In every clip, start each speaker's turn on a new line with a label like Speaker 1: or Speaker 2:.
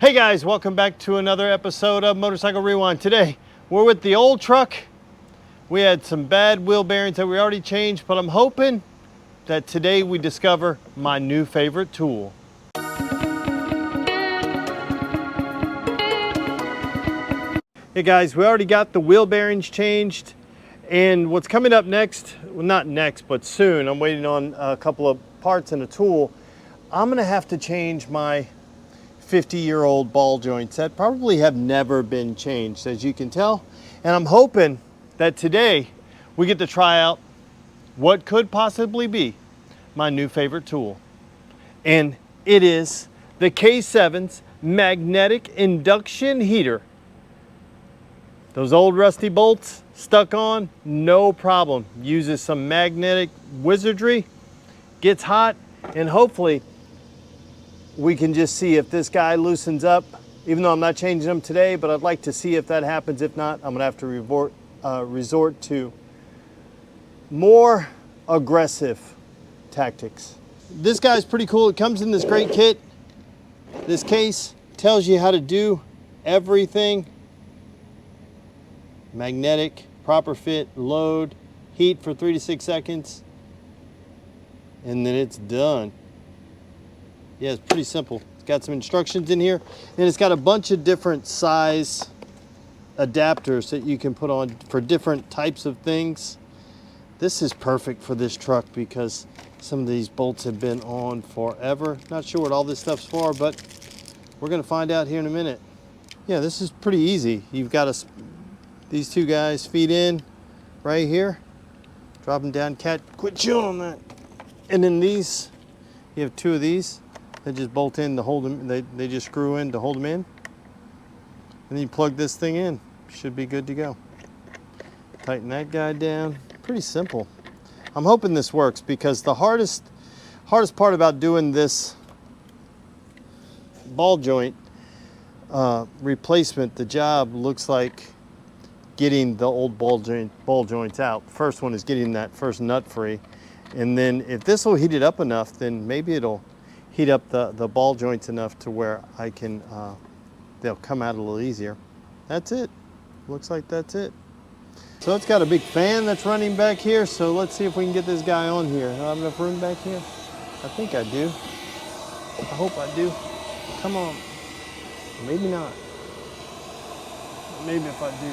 Speaker 1: Hey guys, welcome back to another episode of Motorcycle Rewind. Today, we're with the old truck. We had some bad wheel bearings that we already changed, but I'm hoping that today we discover my new favorite tool. Hey guys, we already got the wheel bearings changed, and what's coming up next, well not next, but soon, I'm waiting on a couple of parts and a tool. I'm gonna have to change my 50-year-old ball joints that probably have never been changed, as you can tell. And I'm hoping that today we get to try out what could possibly be my new favorite tool. And it is the KKSEVENS Magnetic Induction Heater. Those old rusty bolts stuck on, no problem. Uses some magnetic wizardry, gets hot, and hopefully we can just see if this guy loosens up, even though I'm not changing them today, but I'd like to see if that happens. If not, I'm gonna have to resort to more aggressive tactics. This guy's pretty cool. It comes in this great kit. This case tells you how to do everything. Magnetic, proper fit, load, heat for 3 to 6 seconds, and then it's done. Yeah, it's pretty simple. It's got some instructions in here, and it's got a bunch of different size adapters that you can put on for different types of things. This is perfect for this truck because some of these bolts have been on forever. Not sure what all this stuff's for, but we're gonna find out here in a minute. Yeah, this is pretty easy. You've got these two guys feed in right here. Drop them down, cat, quit chewing on that. And then these, you have two of these. They just bolt in to hold them, they just screw in to hold them in. And then you plug this thing in. Should be good to go. Tighten that guy down. Pretty simple. I'm hoping this works because the hardest part about doing this ball joint replacement, the job looks like getting the old ball joints out. The first one is getting that first nut free. And then if this will heat it up enough, then maybe it'll heat up the ball joints enough to where I can, they'll come out a little easier. That's it. Looks like that's it. So it's got a big fan that's running back here, so let's see if we can get this guy on here. Do I have enough room back here? I think I do. I hope I do. Come on. Maybe not. Maybe if I do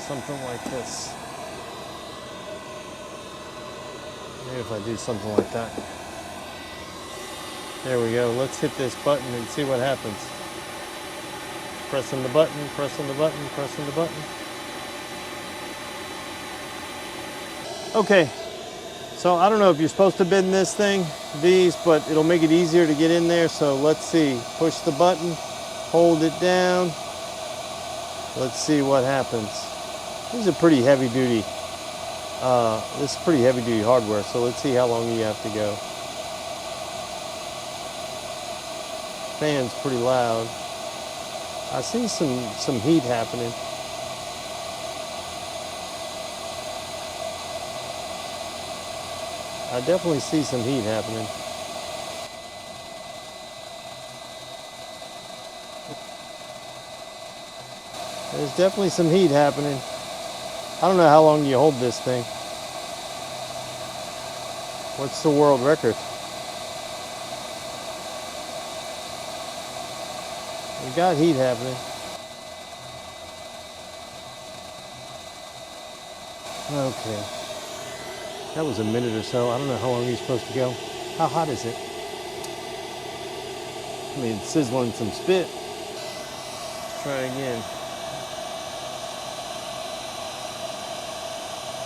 Speaker 1: something like this. Maybe if I do something like that. There we go. Let's hit this button and see what happens. Pressing the button, pressing the button, pressing the button. Okay, so I don't know if you're supposed to bend this thing, but it'll make it easier to get in there. So let's see. Push the button, hold it down. Let's see what happens. This is a pretty heavy duty. This is pretty heavy duty hardware. So let's see how long you have to go. Fan's pretty loud. I see some heat happening. I definitely see some heat happening. There's definitely some heat happening. I don't know how long you hold this thing. What's the world record? We got heat happening. Okay. That was a minute or so. I don't know how long you're supposed to go. How hot is it? I mean, it's sizzling some spit. Let's try again.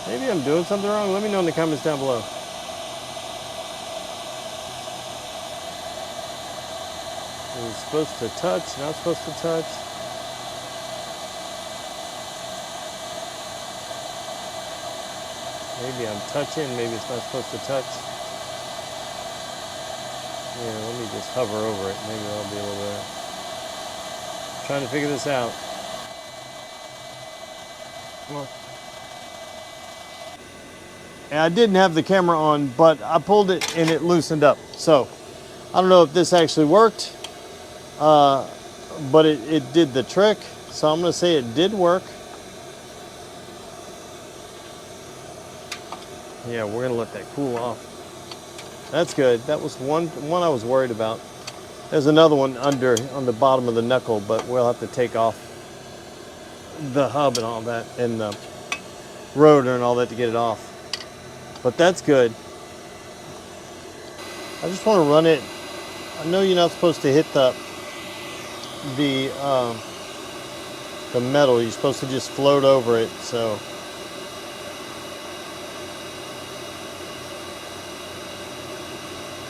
Speaker 1: Maybe I'm doing something wrong. Let me know in the comments down below. It's supposed to touch, not supposed to touch. Maybe I'm touching, maybe it's not supposed to touch. Yeah, let me just hover over it. Maybe that'll be a little better. Trying to figure this out. Come on. And I didn't have the camera on, but I pulled it and it loosened up. So I don't know if this actually worked. but it did the trick. So I'm going to say it did work. Yeah, we're going to let that cool off. That's good. That was one I was worried about. There's another one under on the bottom of the knuckle, but we'll have to take off the hub and all that, and the rotor and all that to get it off. But that's good. I just want to run it. I know you're not supposed to hit the metal. You're supposed to just float over it. So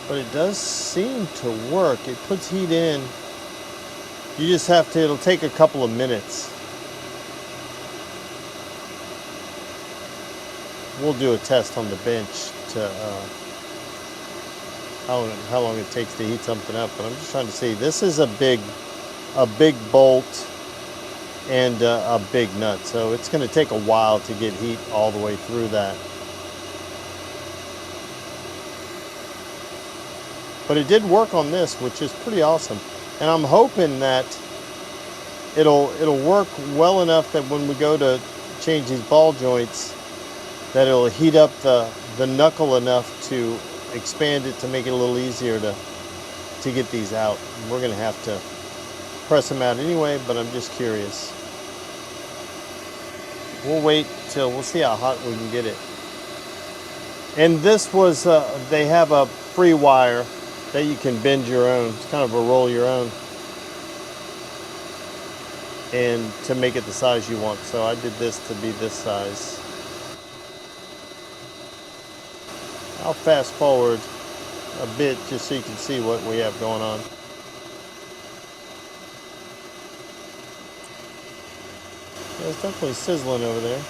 Speaker 1: but it does seem to work. It puts heat in. You just have to, it'll take a couple of minutes. We'll do a test on the bench to how long it takes to heat something up, but I'm just trying to see. This is a big bolt and a big nut, so it's going to take a while to get heat all the way through that. But it did work on this, which is pretty awesome. And I'm hoping that it'll work well enough that when we go to change these ball joints, that it'll heat up the knuckle enough to expand it to make it a little easier to get these out. We're gonna have to press them out anyway, but I'm just curious. We'll wait till, we'll see how hot we can get it. And this was, they have a free wire that you can bend your own. It's kind of a roll your own, and to make it the size you want. So I did this to be this size. I'll fast forward a bit just so you can see what we have going on. Yeah, it's definitely sizzling over there.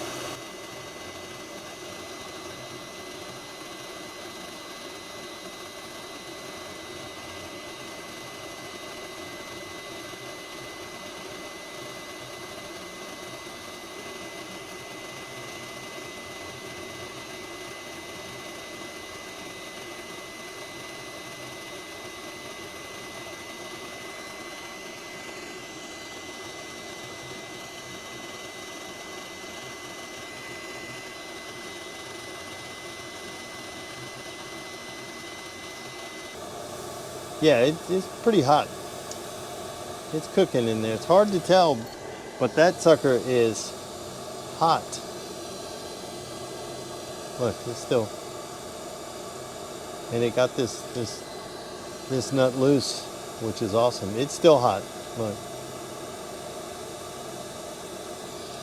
Speaker 1: Yeah, it's pretty hot. It's cooking in there. It's hard to tell, but that sucker is hot. Look, it's still, and it got this nut loose, which is awesome. It's still hot. Look.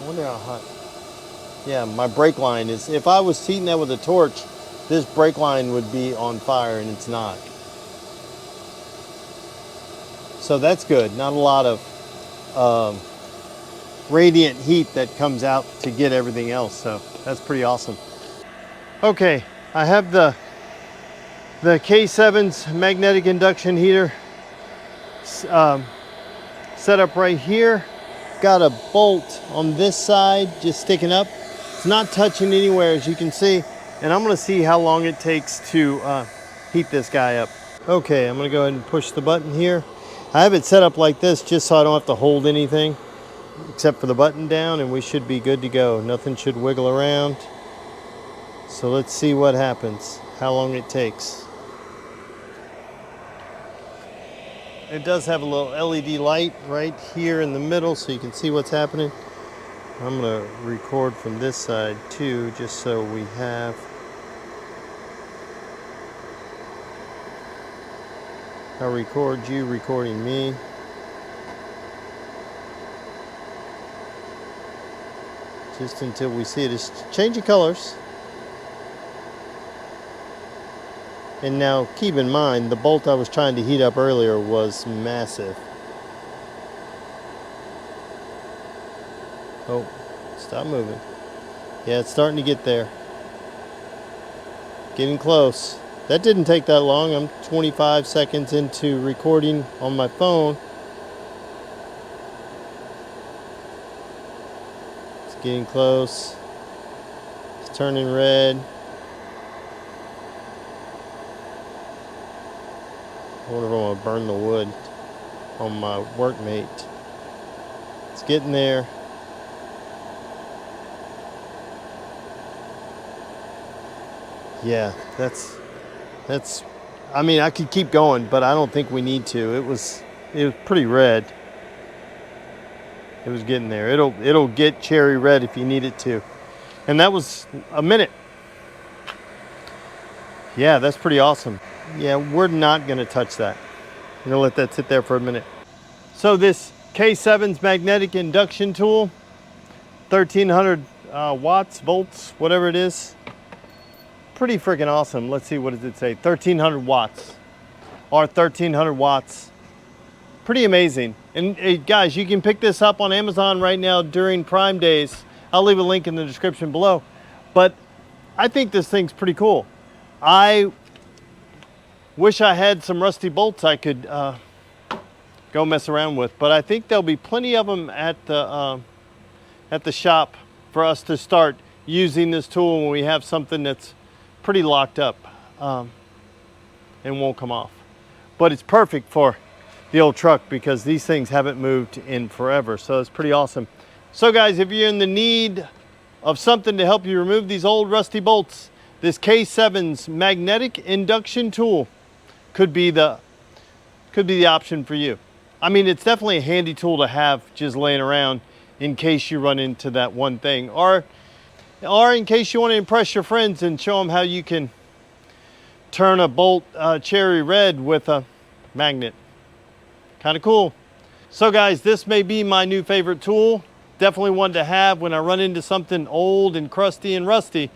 Speaker 1: I wonder how hot. Yeah, my brake line is, if I was heating that with a torch, this brake line would be on fire, and it's not. So that's good. Not a lot of radiant heat that comes out to get everything else. So that's pretty awesome. Okay, I have the KKSEVENS Magnetic Induction Heater set up right here. Got a bolt on this side just sticking up. It's not touching anywhere, as you can see. And I'm gonna see how long it takes to heat this guy up. Okay, I'm gonna go ahead and push the button here. I have it set up like this just so I don't have to hold anything except for the button down, and we should be good to go. Nothing should wiggle around. So let's see what happens, how long it takes. It does have a little LED light right here in the middle so you can see what's happening. I'm gonna record from this side too, just so we have. I'll record you recording me. Just until we see it. It's changing colors. And now keep in mind, the bolt I was trying to heat up earlier was massive. Oh, stop moving. Yeah, it's starting to get there. Getting close. That didn't take that long. I'm 25 seconds into recording on my phone. It's getting close. It's turning red. I wonder if I'm gonna burn the wood. on my workmate. It's getting there. Yeah, that's, I mean, I could keep going, but I don't think we need to. It was pretty red. It was getting there. It'll get cherry red if you need it to. And that was a minute. Yeah, that's pretty awesome. Yeah, we're not gonna touch that. I'm gonna let that sit there for a minute. So this KKSEVENS Magnetic Induction Tool, 1300 watts, volts, whatever it is. Pretty freaking awesome. Let's see, what does it say? 1300 watts or 1300 watts. Pretty amazing. And guys, you can pick this up on Amazon right now during Prime Days. I'll leave a link in the description below. But I think this thing's pretty cool. I wish I had some rusty bolts I could go mess around with, but I think there'll be plenty of them at the shop for us to start using this tool when we have something that's pretty locked up and won't come off. But it's perfect for the old truck because these things haven't moved in forever, so it's pretty awesome. So guys, if you're in the need of something to help you remove these old rusty bolts, this KKSEVENS Magnetic Induction Tool could be the option for you. I mean, it's definitely a handy tool to have just laying around in case you run into that one thing, or in case you want to impress your friends and show them how you can turn a bolt cherry red with a magnet. Kind of cool. So guys, this may be my new favorite tool. Definitely one to have when I run into something old and crusty and rusty.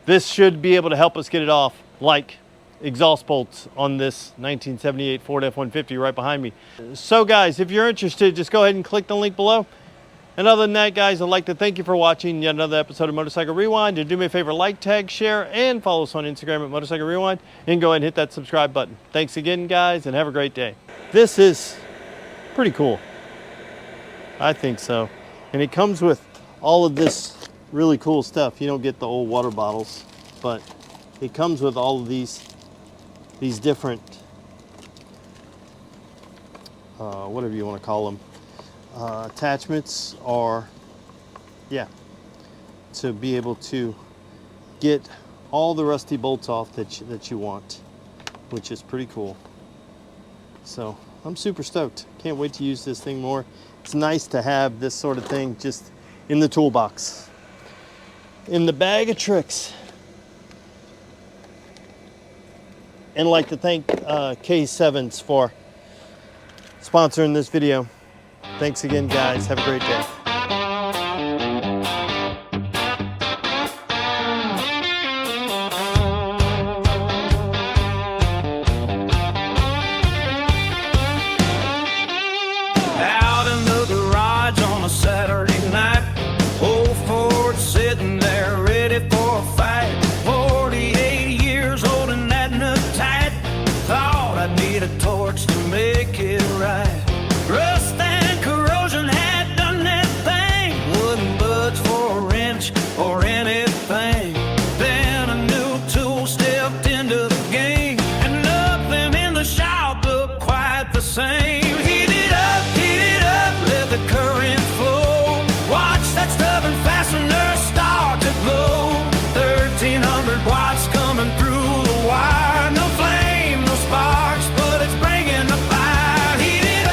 Speaker 1: This should be able to help us get it off, like exhaust bolts on this 1978 Ford F-150 right behind me. So guys, if you're interested, just go ahead and click the link below. And other than that, guys, I'd like to thank you for watching yet another episode of Motorcycle Rewind. And do me a favor, like, tag, share, and follow us on Instagram at Motorcycle Rewind. And go ahead and hit that subscribe button. Thanks again, guys, and have a great day. This is pretty cool. I think so. And it comes with all of this really cool stuff. You don't get the old water bottles, but it comes with all of these different, whatever you want to call them, attachments, or yeah, to be able to get all the rusty bolts off that you want, which is pretty cool. So I'm super stoked. Can't wait to use this thing more. It's nice to have this sort of thing just in the toolbox, in the bag of tricks. And I'd like to thank KKSEVENS for sponsoring this video. Thanks again, guys. Have a great day.
Speaker 2: Out in the garage on a Saturday night, old Ford sitting there ready for a fight. 48 years old and that nut tight. Thought I'd need a torch to make it right. Rust and corrosion had done that thing. Wouldn't budge for a wrench or anything. Then a new tool stepped into the game, and nothing in the shop looked quite the same. Heat it up, let the current flow. Watch that stubborn fastener start to glow. 1300 watts coming through the wire. No flame, no sparks, but it's bringing the fire. Heat it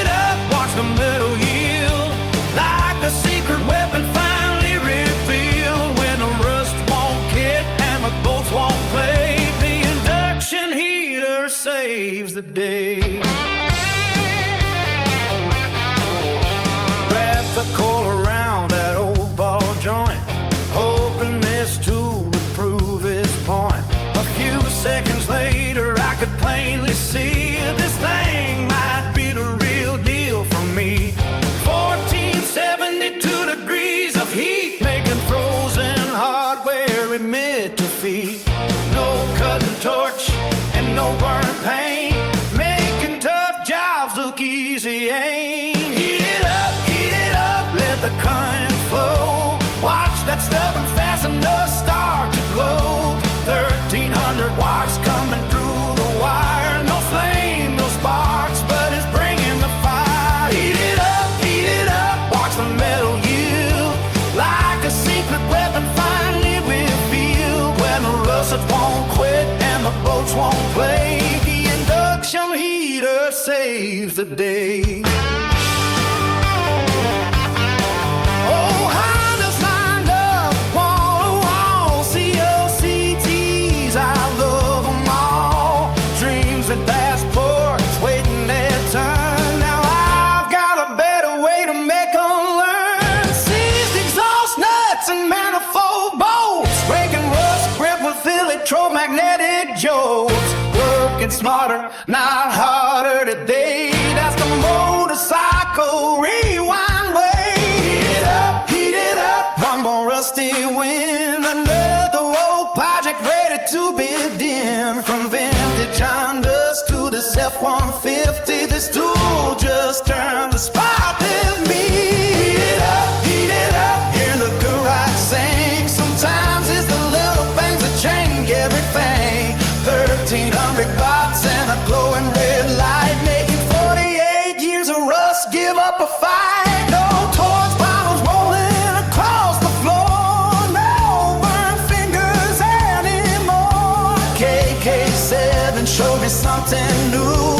Speaker 2: up, watch the metal yield. Like a secret weapon finally revealed. When the rust won't hit and the bolts won't play, the induction heater saves the day. Wrap the coil around that old ball joint, hoping this tool would prove its point. A few seconds later, I could plainly see this thing might be the real deal for me. 1472 degrees of heat, making frozen hardware admit defeat. No cutting torch and no burn pain, making tough jobs look easy. Aim. Heat it up, let the current flow. Watch that stubborn fastener start to glow. 1300 watts coming through the wire. No flame, no sparks, but it's bringing Induction Heater saves the day. Oh, Honda's lined up wall to wall. COCTs, I love them all. Dreams with passports waiting their turn. Now I've got a better way to make them learn. Seized exhaust nuts and manifold bolts, breaking rust grip with electromagnetic jolts. Working smarter, not harder today. That's the motorcycle rewind way. Heat it up, one more rusty win. Another old project ready to begin. From vintage Hondas to this F-150, this tool just turned the spot with me. Heat it up, hear the garage sing. Sometimes it's the little things that change everything. 1,300 watts and a glowing red light, making 48 years of rust give up a fight. No torch bottles rolling across the floor, no burnt fingers anymore. KK7 showed me something new.